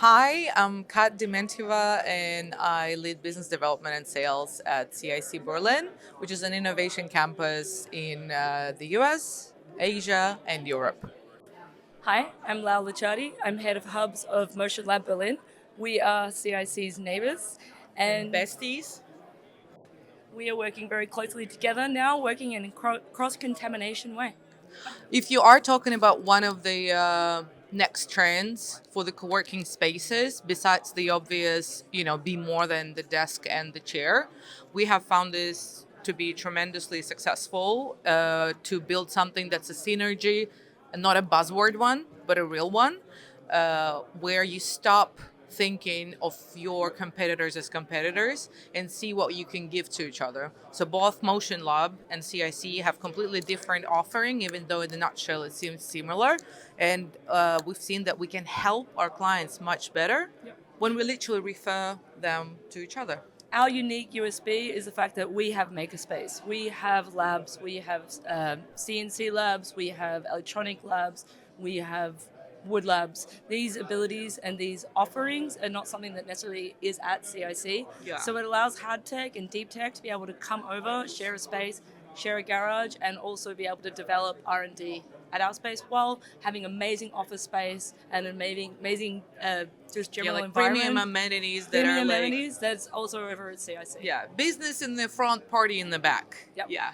Hi, I'm Kat Dementyeva, and I lead business development and sales at CIC Berlin, which is an innovation campus in the US, Asia, and Europe. Hi, I'm Lau Licciardi. I'm head of hubs of MotionLab.Berlin. We are CIC's neighbours And and besties. we are working very closely together now, working in a cross-contamination way. If you are talking about one of the next trends for the co-working spaces, besides the obvious, be more than the desk and the chair, we have found this to be tremendously successful to build something that's a synergy, and not a buzzword one, but a real one, where you stop thinking of your competitors as competitors and see what you can give to each other. So both Motion Lab and CIC have completely different offering, even though in the nutshell it seems similar. And we've seen that we can help our clients much better when we literally refer them to each other. Our unique USB is the fact that we have makerspace. We have labs, we have CNC labs, we have electronic labs, we have wood labs. These abilities and these offerings are not something that necessarily is at CIC. Yeah. So it allows hard tech and deep tech to be able to come over, share a space, share a garage, and also be able to develop R&D at our space while having amazing office space and amazing just general environment. Premium amenities that Premium are amenities that's also over at CIC. business in the front, party in the back. Yep. Yeah.